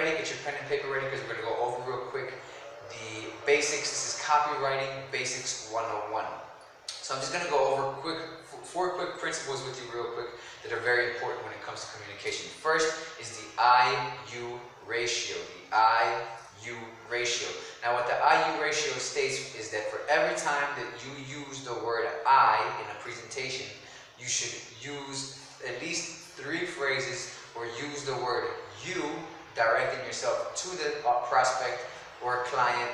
ready, get your pen and paper ready because we're going to go over real quick the basics. This is Copywriting Basics 101. So I'm just going to go over four quick principles with you real quick that are very important when it comes to communication. First is the I-U ratio. The I-U ratio. Now what the I-U ratio states is that for every time that you use the word I in a presentation, you should use at least 3 phrases or use the word you directing yourself to the prospect or client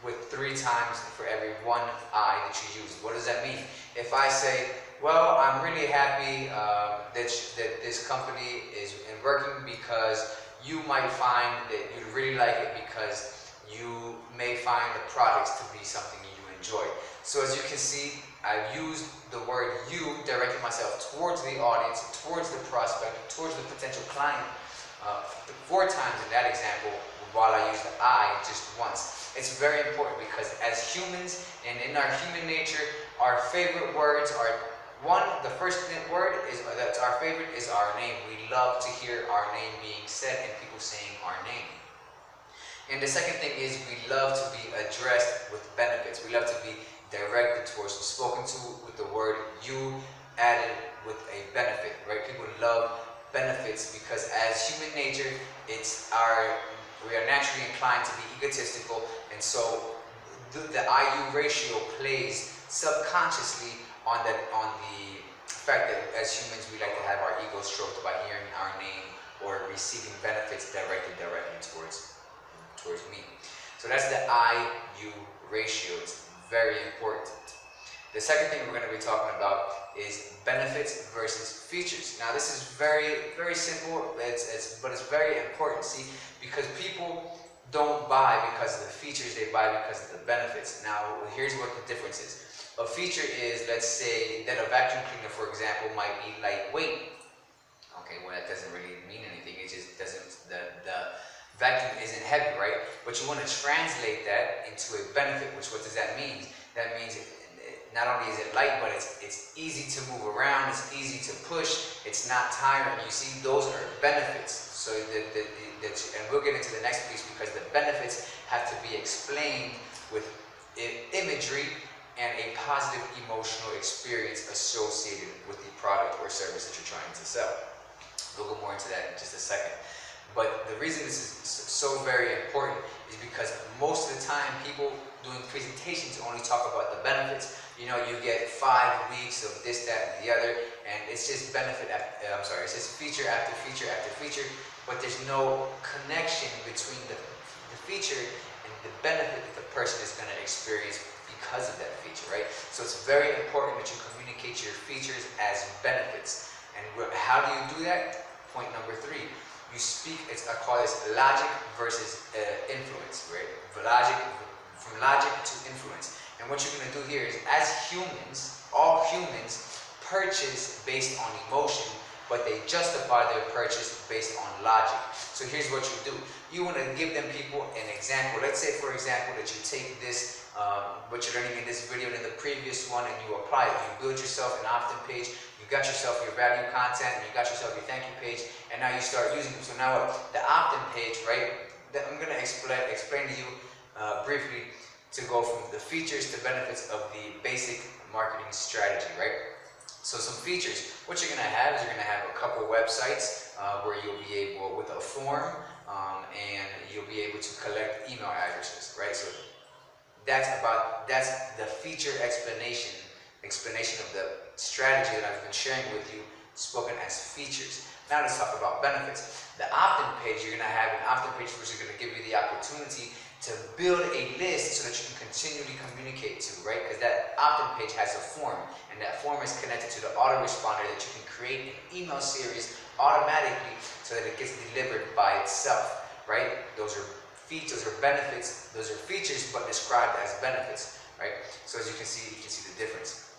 with 3 times for every 1 I that you use. What does that mean? If I say, well, I'm really happy that this company is working because you might find that you'd really like it because you may find the products to be something you enjoy. So as you can see, I've used the word you, directing myself towards the audience, towards the prospect, towards the potential client 4 times in that example, while I use the I just once. It's very important because as humans and in our human nature, our favorite words are the first word that's our favorite is our name. We love to hear our name being said and people saying our name. And the second thing is we love to be addressed with benefits. We love to be directed towards, spoken to with the word you added with a benefit, right? People love benefits because as human nature, we are naturally inclined to be egotistical, and so the I-U ratio plays subconsciously on the fact that as humans we like to have our ego stroked by hearing our name or receiving benefits directly towards me. So that's the I-U ratio. It's very important. The second thing we're going to be talking about is benefits versus features. Now this is very, very simple, but it's very important, see, because people don't buy because of the features, they buy because of the benefits. Now here's what the difference is. A feature is, let's say that a vacuum cleaner, for example, might be lightweight. Okay, well that doesn't really mean anything, it just doesn't, the vacuum isn't heavy, right? But you want to translate that into a benefit, what does that mean? That means not only is it light, but it's easy to move around, it's easy to push, it's not tiring. You see, those are benefits. So and we'll get into the next piece because the benefits have to be explained with imagery and a positive emotional experience associated with the product or service that you're trying to sell. We'll go more into that in just a second. But the reason this is so very important is because most of the time people doing presentations only talk about the benefits. You know, you get 5 weeks of this, that, and the other, and it's just it's just feature after feature after feature, but there's no connection between the feature and the benefit that the person is going to experience because of that feature, right? So it's very important that you communicate your features as benefits. And how do you do that? Point number 3. You speak, I call this logic versus influence, right? From logic to influence. And what you're going to do here is, as humans, all humans purchase based on emotion, but they justify their purchase based on logic. So here's what you do. You want to give them people an example. Let's say, for example, that you take this, what you're learning in this video and in the previous one, and you apply it. You build yourself an opt-in page. You got yourself your value content, and you got yourself your thank you page, and now you start using them. So now the opt-in page, right, that I'm going to explain to you briefly to go from the features to benefits of the basic marketing strategy, right? So some features, what you're going to have is you're going to have a couple websites where you'll be able, with a form, and you'll be able to collect email addresses, right? So that's the feature explanation of the strategy that I've been sharing with you, spoken as features. Now let's talk about benefits. The opt-in page, you're going to have an opt-in page which is going to give you the opportunity to build a list so that you can continually communicate to, right? Because that opt-in page has a form, and that form is connected to the autoresponder that you can create an email series automatically so that it gets delivered by itself, right? Those are features, those are benefits, those are features, but described as benefits, right? So as you can see the difference.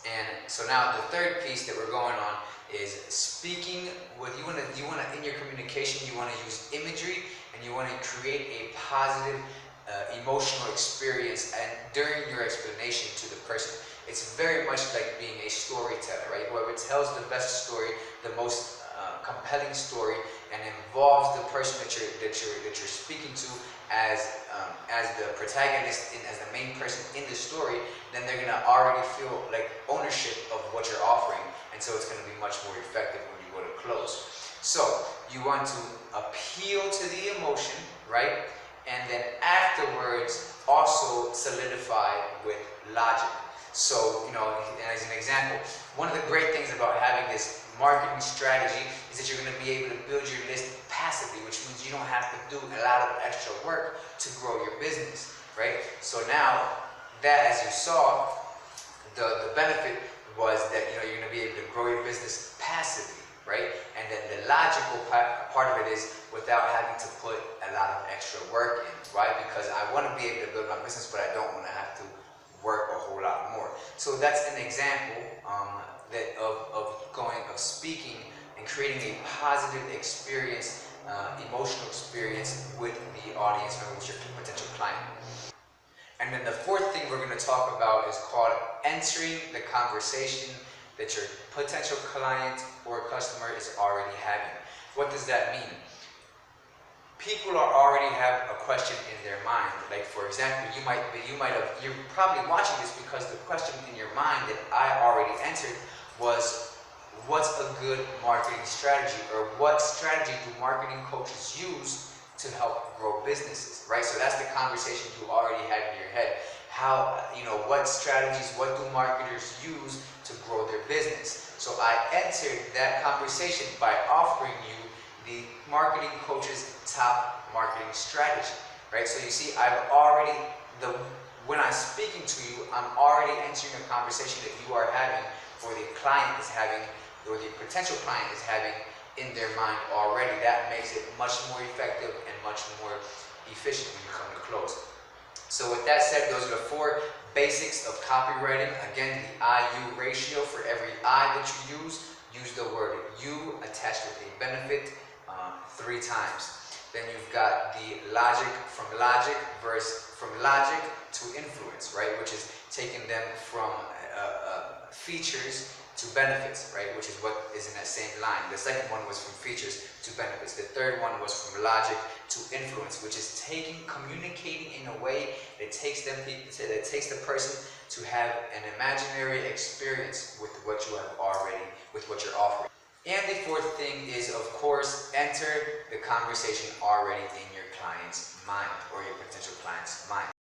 And so now the third piece that we're going on is speaking with, you want to in your communication, you want to use imagery, and you want to create a positive emotional experience and during your explanation to the person. It's very much like being a storyteller, right? Whoever tells the best story, the most compelling story, and involves the person that you're speaking to as the protagonist and as the main person in the story, then they're gonna already feel like ownership of what you're offering, and so it's gonna be much more effective when you go to close. So you want to appeal to the emotion, right? And then afterwards also solidify with logic. So, you know, as an example, one of the great things about having this marketing strategy is that you're going to be able to build your list passively, which means you don't have to do a lot of extra work to grow your business, right? So now that, as you saw, the benefit was that, you know, you're going to be able to grow your business passively, right? And then the logical part of it is without having to put a lot of extra work in, right? Because I want to be able to build my business, but I don't want to have to work a whole lot more. So that's an example of speaking and creating a positive experience, emotional experience with the audience member, with your potential client. And then the fourth thing we're going to talk about is called entering the conversation that your potential client or customer is already having. What does that mean? People already have a question in their mind. Like, for example, you're probably watching this because the question in your mind that I already answered was, what's a good marketing strategy, or what strategy do marketing coaches use to help grow businesses, right? So that's the conversation you already had in your head. How, you know, what strategies, what do marketers use to grow their business? So I entered that conversation by offering you the marketing coach's top marketing strategy, right? So you see, when I'm speaking to you, I'm already entering a conversation that you are having, or the client is having, or the potential client is having in their mind already. That makes it much more effective and much more efficient when you come to close. So with that said, those are the 4 basics of copywriting. Again, the I-U ratio. For every I that you use the word you attached with a benefit 3 times. Then you've got the logic from logic to influence, right? Which is taking them from features to benefits, right? Which is what is in that same line. The second one was from features to benefits. The third one was from logic to influence, which is communicating in a way that takes the person to have an imaginary experience with what you're offering. And the 4th thing is, of course, enter the conversation already in your client's mind, or your potential client's mind.